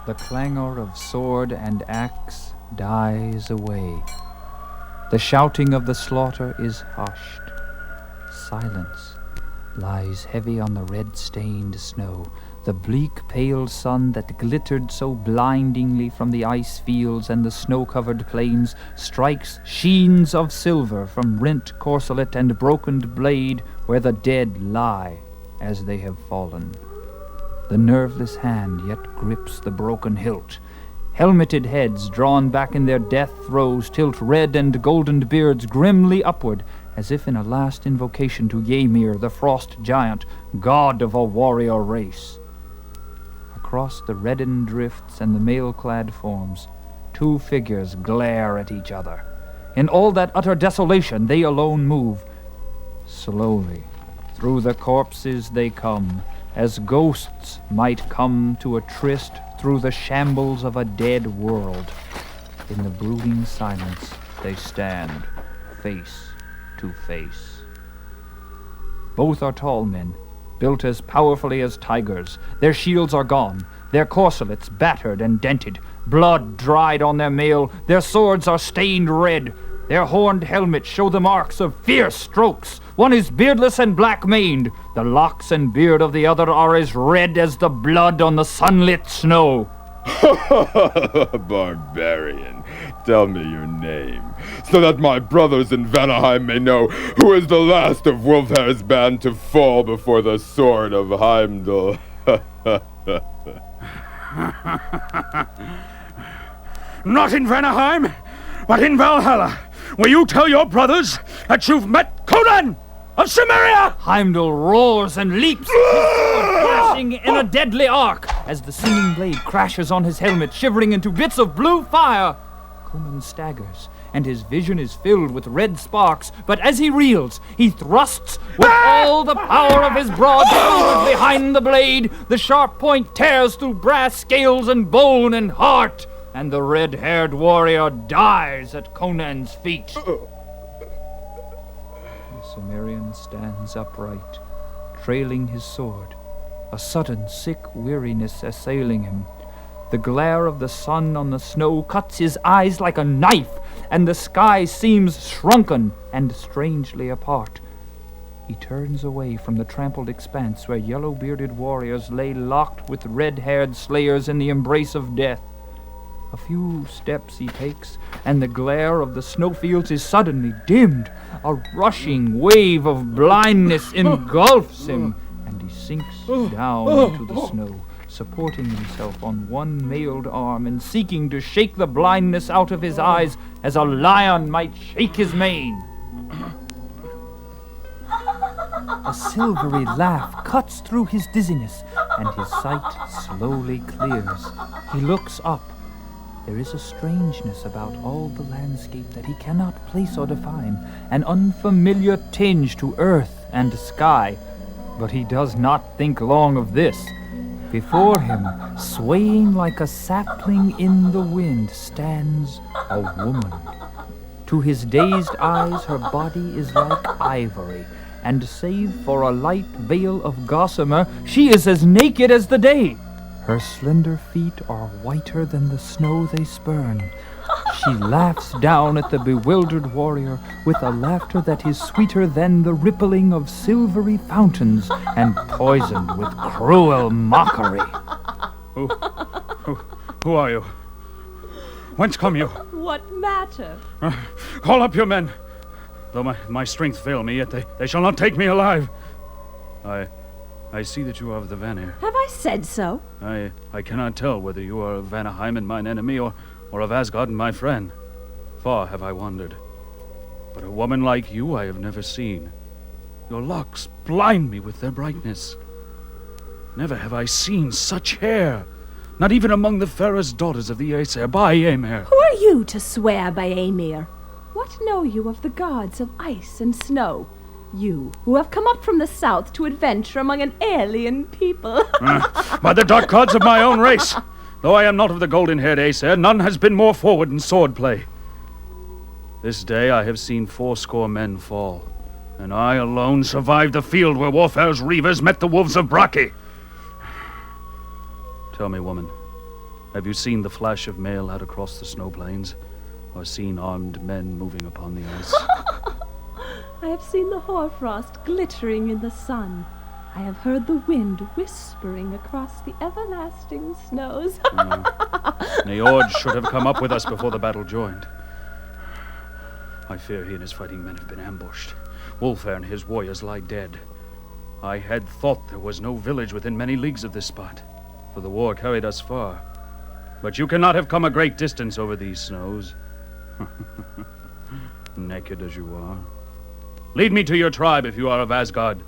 The clangor of sword and axe dies away. The shouting of the slaughter is hushed. Silence lies heavy on the red-stained snow. The bleak, pale sun that glittered so blindingly from the ice fields and the snow-covered plains strikes sheens of silver from rent corselet and brokened blade where the dead lie as they have fallen. The nerveless hand yet grips the broken hilt. Helmeted heads drawn back in their death throes tilt red and golden beards grimly upward, as if in a last invocation to Ymir, the frost giant, god of a warrior race. Across the reddened drifts and the mail-clad forms, two figures glare at each other. In all that utter desolation, they alone move. Slowly, through the corpses they come, as ghosts might come to a tryst through the shambles of a dead world. In the brooding silence, they stand, face to face. Both are tall men, built as powerfully as tigers. Their shields are gone, their corselets battered and dented, blood dried on their mail, their swords are stained red. Their horned helmets show the marks of fierce strokes. One is beardless and black-maned. The locks and beard of the other are as red as the blood on the sunlit snow. Barbarian, tell me your name, so that my brothers in Vanaheim may know who is the last of Wulfhere's band to fall before the sword of Heimdall. Not in Vanaheim, but in Valhalla, where you tell your brothers that you've met Conan of Cimmerian! Heimdall roars and leaps, his sword flashing in a deadly arc, as the singing blade crashes on his helmet, shivering into bits of blue fire. Conan staggers, and his vision is filled with red sparks, but as he reels, he thrusts with all the power of his broad shoulder behind the blade. The sharp point tears through brass scales and bone and heart, and the red-haired warrior dies at Conan's feet. The Cimmerian stands upright, trailing his sword, a sudden sick weariness assailing him. The glare of the sun on the snow cuts his eyes like a knife, and the sky seems shrunken and strangely apart. He turns away from the trampled expanse where yellow-bearded warriors lay locked with red-haired slayers in the embrace of death. A few steps he takes, and the glare of the snowfields is suddenly dimmed. A rushing wave of blindness engulfs him, and he sinks down into the snow, supporting himself on one mailed arm and seeking to shake the blindness out of his eyes as a lion might shake his mane. A silvery laugh cuts through his dizziness, and his sight slowly clears. He looks up. There is a strangeness about all the landscape that he cannot place or define, an unfamiliar tinge to earth and sky. But he does not think long of this. Before him, swaying like a sapling in the wind, stands a woman. To his dazed eyes, her body is like ivory, and save for a light veil of gossamer, she is as naked as the day. Her slender feet are whiter than the snow they spurn. She laughs down at the bewildered warrior with a laughter that is sweeter than the rippling of silvery fountains and poisoned with cruel mockery. Who are you? Whence come you? What matter? Call up your men. Though my strength fail me, yet they shall not take me alive. I see that you are of the Vanir. Have I said so? I cannot tell whether you are of Vanaheim and mine enemy, or of Asgard and my friend. Far have I wandered. But a woman like you I have never seen. Your locks blind me with their brightness. Never have I seen such hair, not even among the fairest daughters of the Aesir, by Ymir. Who are you to swear by Ymir? What know you of the gods of ice and snow? You, who have come up from the south to adventure among an alien people. By the dark gods of my own race. Though I am not of the golden-haired Aesir, none has been more forward in swordplay. This day I have seen 80 men fall, and I alone survived the field where Warfare's reavers met the wolves of Braki. Tell me, woman, Have you seen the flash of mail out across the snow plains? Or seen armed men moving upon the ice? I have seen the hoarfrost glittering in the sun. I have heard the wind whispering across the everlasting snows. Niord should have come up with us before the battle joined. I fear he and his fighting men have been ambushed. Wulfhere and his warriors lie dead. I had thought there was no village within many leagues of this spot, for the war carried us far. But you cannot have come a great distance over these snows. Naked as you are. Lead me to your tribe if you are of Asgard,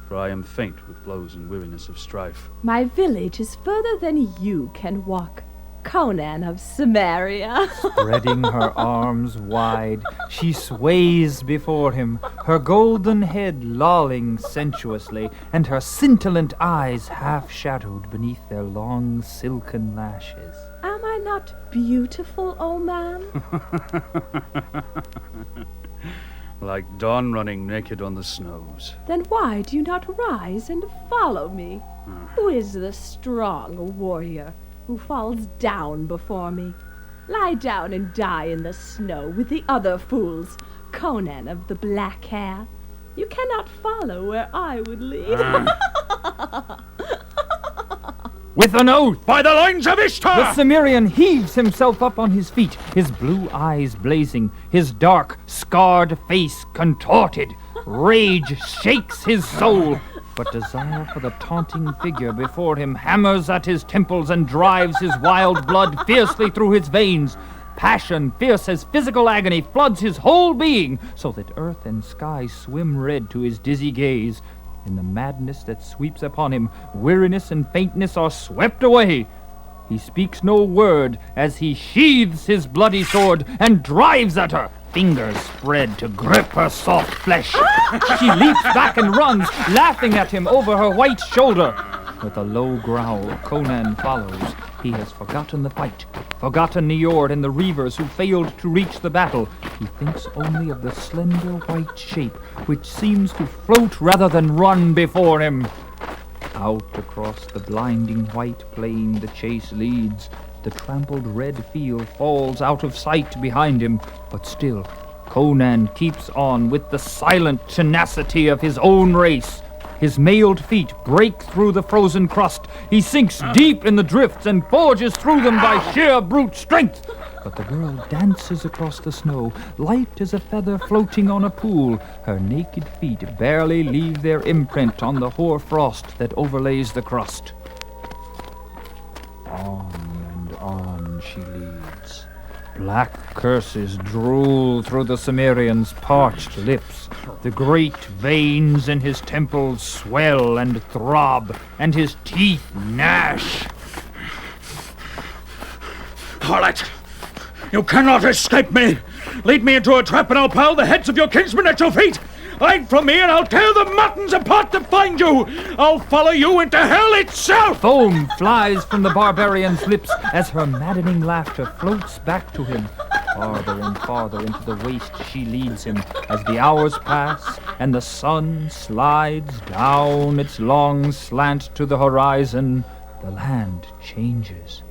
for I am faint with blows and weariness of strife. My village is further than you can walk, Conan of Cimmeria. Spreading her arms wide, she sways before him, her golden head lolling sensuously, and her scintillant eyes half-shadowed beneath their long silken lashes. Am I not beautiful, O man? Like dawn running naked on the snows. Then why do you not rise and follow me? Who is the strong warrior who falls down before me? Lie down and die in the snow with the other fools, Conan of the black hair. You cannot follow where I would lead. With an oath, By the lines of Ishtar! the Cimmerian heaves himself up on his feet, his blue eyes blazing, his dark, scarred face contorted. Rage shakes his soul, but desire for the taunting figure before him hammers at his temples and drives his wild blood fiercely through his veins. Passion, fierce as physical agony, floods his whole being, so that earth and sky swim red to his dizzy gaze. In the madness that sweeps upon him, weariness and faintness are swept away. He speaks no word as he sheathes his bloody sword and drives at her, fingers spread to grip her soft flesh. She leaps back and runs, laughing at him over her white shoulder. With a low growl, Conan follows. He has forgotten the fight, forgotten Niord and the reavers who failed to reach the battle. He thinks only of the slender white shape which seems to float rather than run before him. Out across the blinding white plain the chase leads. The trampled red field falls out of sight behind him, but still, Conan keeps on with the silent tenacity of his own race. His mailed feet break through the frozen crust. He sinks deep in the drifts and forges through them by sheer brute strength. But the girl dances across the snow, light as a feather floating on a pool. Her naked feet barely leave their imprint on the hoar frost that overlays the crust. On and on she leads. Black curses drool through the Cimmerian's parched lips. The great veins in his temples swell and throb, and his teeth gnash. Harlot! You cannot escape me! Lead me into a trap and I'll pile the heads of your kinsmen at your feet! Hide from me and I'll tear the muttons apart to find you! I'll follow you into hell itself! Foam flies from the barbarian's lips as her maddening laughter floats back to him. Farther and farther into the waste she leads him as the hours pass and the sun slides down its long slant to the horizon. The land changes.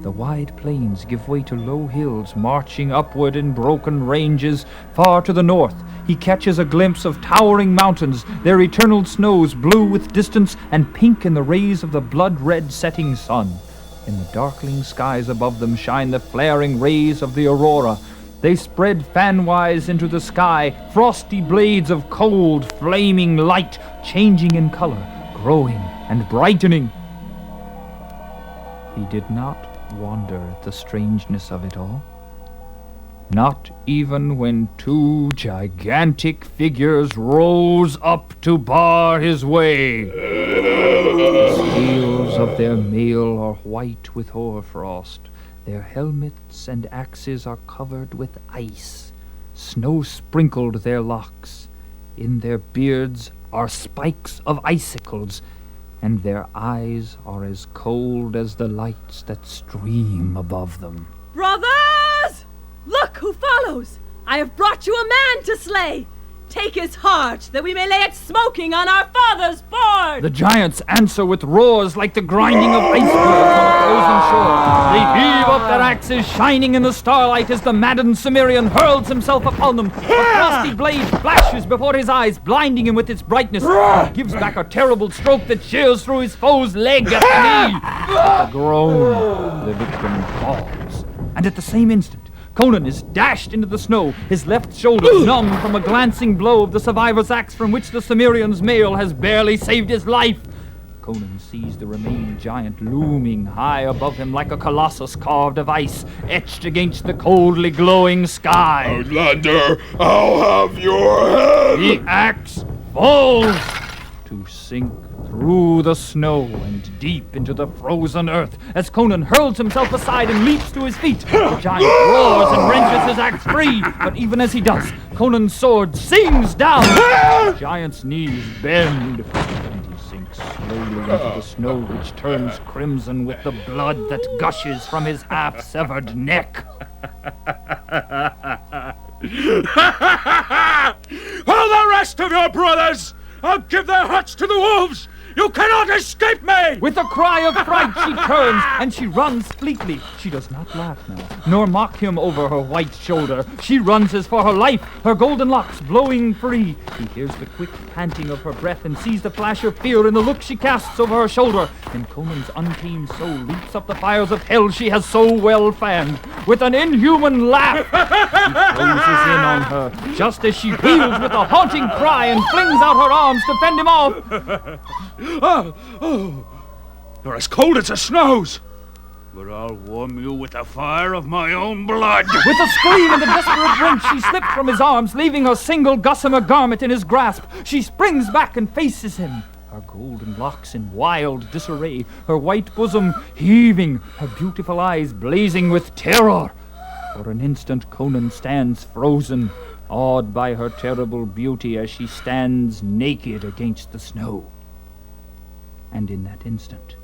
The wide plains give way to low hills marching upward in broken ranges. Far to the north, he catches a glimpse of towering mountains, their eternal snows blue with distance and pink in the rays of the blood-red setting sun. In the darkling skies above them shine the flaring rays of the aurora. They spread fanwise into the sky, frosty blades of cold, flaming light, changing in color, growing and brightening. He did not wonder at the strangeness of it all. Not even when two gigantic figures rose up to bar his way. The scales of their mail are white with hoarfrost. Their helmets and axes are covered with ice. Snow sprinkled their locks. In their beards are spikes of icicles, and their eyes are as cold as the lights that stream above them. Brothers! Look who follows! I have brought you a man to slay! Take his heart, that we may lay it smoking on our father's board! The giants answer with roars like the grinding of icebergs on a frozen shore. They heave up their axes, shining in the starlight as the maddened Cimmerian hurls himself upon them. A frosty blade flashes before his eyes, blinding him with its brightness. He gives back a terrible stroke that shears through his foe's leg at the knee. With a groan, the victim falls. And at the same instant, Conan is dashed into the snow, his left shoulder numb from a glancing blow of the survivor's axe from which the Cimmerian's mail has barely saved his life. Conan sees the remaining giant looming high above him like a colossus carved of ice, etched against the coldly glowing sky. Outlander, I'll have your head! The axe falls to sink through the snow and deep into the frozen earth as Conan hurls himself aside and leaps to his feet. The giant roars and wrenches his axe free, but even as he does, Conan's sword sings down. The giant's knees bend, and he sinks slowly into the snow, which turns crimson with the blood that gushes from his half-severed neck. All the rest of your brothers! I'll give their huts to the wolves! You cannot escape me! With a cry of fright, she turns, and she runs fleetly. She does not laugh now, nor mock him over her white shoulder. She runs as for her life, her golden locks blowing free. He hears the quick panting of her breath and sees the flash of fear in the look she casts over her shoulder. And Conan's untamed soul leaps up the fires of hell she has so well fanned. With an inhuman laugh, he closes in on her, just as she wheels with a haunting cry and flings out her arms to fend him off. Oh, you're as cold as the snows, but I'll warm you with the fire of my own blood. With a scream and a desperate wrench, she slipped from his arms, leaving her single gossamer garment in his grasp. She springs back and faces him, her golden locks in wild disarray, her white bosom heaving, her beautiful eyes blazing with terror. For an instant, Conan stands frozen, awed by her terrible beauty as she stands naked against the snow. And in that instant,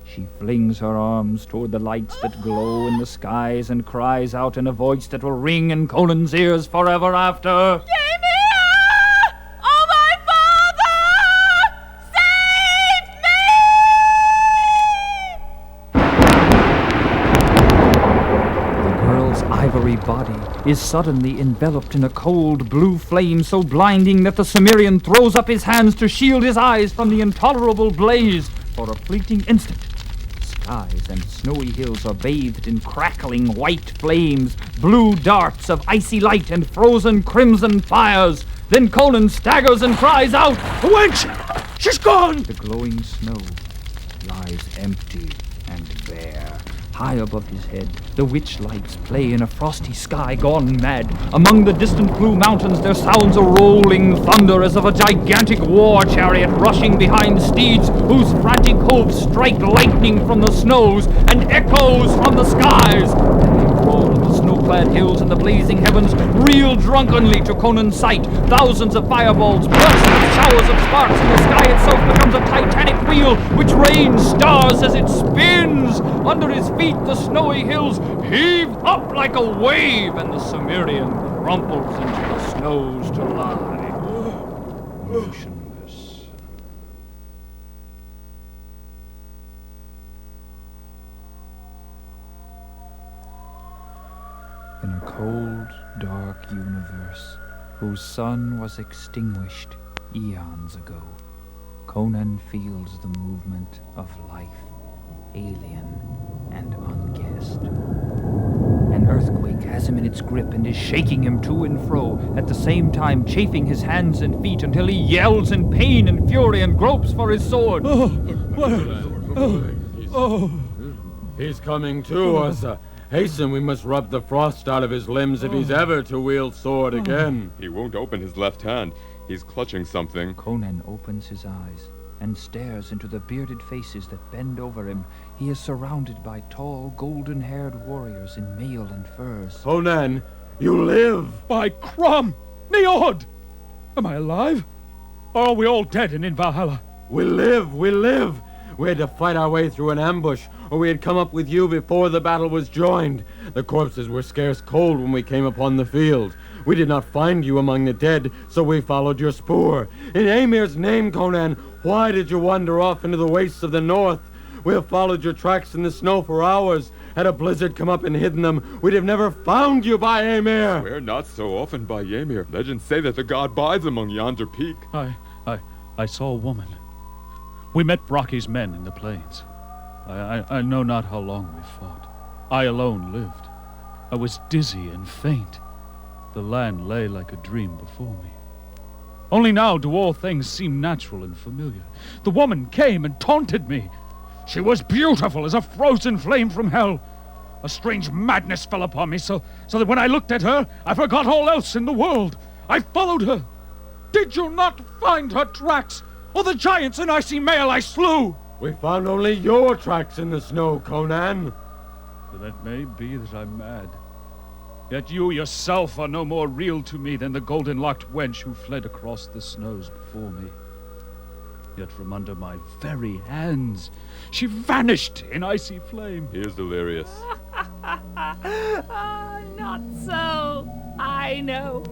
she flings her arms toward the lights that glow in the skies and cries out in a voice that will ring in Conan's ears forever after. Ymir! Oh, my father! Save me! The girl's ivory body is suddenly enveloped in a cold blue flame so blinding that the Cimmerian throws up his hands to shield his eyes from the intolerable blaze. For a fleeting instant, skies and snowy hills are bathed in crackling white flames, blue darts of icy light and frozen crimson fires. Then Conan staggers and cries out, The wench! She's gone! The glowing snow lies empty and bare. High above his head, the witch lights play in a frosty sky gone mad. Among the distant blue mountains there sounds a rolling thunder as of a gigantic war chariot rushing behind steeds whose frantic hooves strike lightning from the snows and echoes from the skies. Roll of the snow-clad hills and the blazing heavens reel drunkenly to Conan's sight. Thousands of fireballs burst with showers of sparks, and the sky itself becomes a titanic wheel which rains stars as it spins. Under his feet, the snowy hills heave up like a wave, and the Cimmerian crumples into the snows to lie, motionless. In a cold, dark universe, whose sun was extinguished eons ago, Conan feels the movement of life, alien and unguessed. An earthquake has him in its grip and is shaking him to and fro, at the same time chafing his hands and feet until he yells in pain and fury and gropes for his sword. He's coming to us. Hasten, we must rub the frost out of his limbs if he's ever to wield sword again. He won't open his left hand. He's clutching something. Conan opens his eyes and stares into the bearded faces that bend over him. He is surrounded by tall, golden-haired warriors in mail and furs. Conan, you live! By Crom! Niord! Am I alive? Or are we all dead and in Valhalla? We live, we live! We had to fight our way through an ambush, or we had come up with you before the battle was joined. The corpses were scarce cold when we came upon the field. We did not find you among the dead, so we followed your spoor. In Ymir's name, Conan, why did you wander off into the wastes of the north? We have followed your tracks in the snow for hours. Had a blizzard come up and hidden them, we'd have never found you by Ymir. Swear not so often by Ymir. Legends say that the god bides among yonder peak. I saw a woman. We met Brocky's men in the plains. I know not how long we fought. I alone lived. I was dizzy and faint. The land lay like a dream before me. Only now do all things seem natural and familiar. The woman came and taunted me. She was beautiful as a frozen flame from hell. A strange madness fell upon me, so that when I looked at her, I forgot all else in the world. I followed her. Did you not find her tracks, or the giants and icy male I slew? We found only your tracks in the snow, Conan. But it may be that I'm mad. Yet you yourself are no more real to me than the golden-locked wench who fled across the snows before me. Yet from under my very hands, she vanished in icy flame. He is delirious. Not so. I know.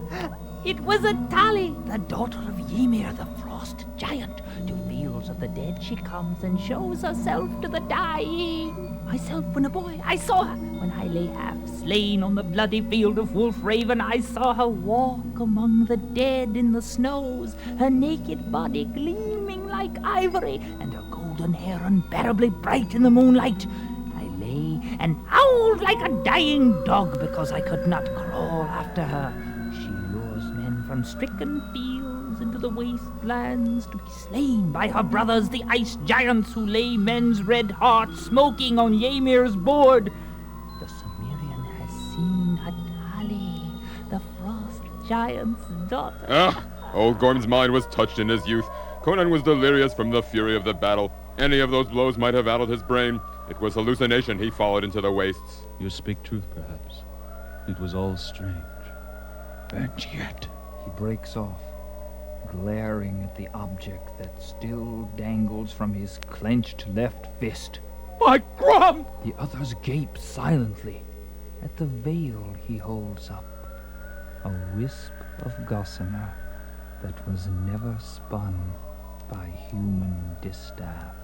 It was a Tali, the daughter of Ymir, the frost giant. To fields of the dead she comes and shows herself to the dying. Myself, when a boy, I saw her. When I lay half slain on the bloody field of Wolf Raven, I saw her walk among the dead in the snows, her naked body gleaming like ivory, and her golden hair unbearably bright in the moonlight. I lay and howled like a dying dog because I could not crawl after her. She lures men from stricken fields into the wastelands to be slain by her brothers, the ice giants who lay men's red hearts smoking on Ymir's board. The Cimmerian has seen Atali, the frost giant's daughter. Old Gorm's mind was touched in his youth. Conan was delirious from the fury of the battle. Any of those blows might have addled his brain. It was hallucination he followed into the wastes. You speak truth, perhaps. It was all strange. And yet... He breaks off, glaring at the object that still dangles from his clenched left fist. My Grum! The others gape silently at the veil he holds up, a wisp of gossamer that was never spun by human distaff.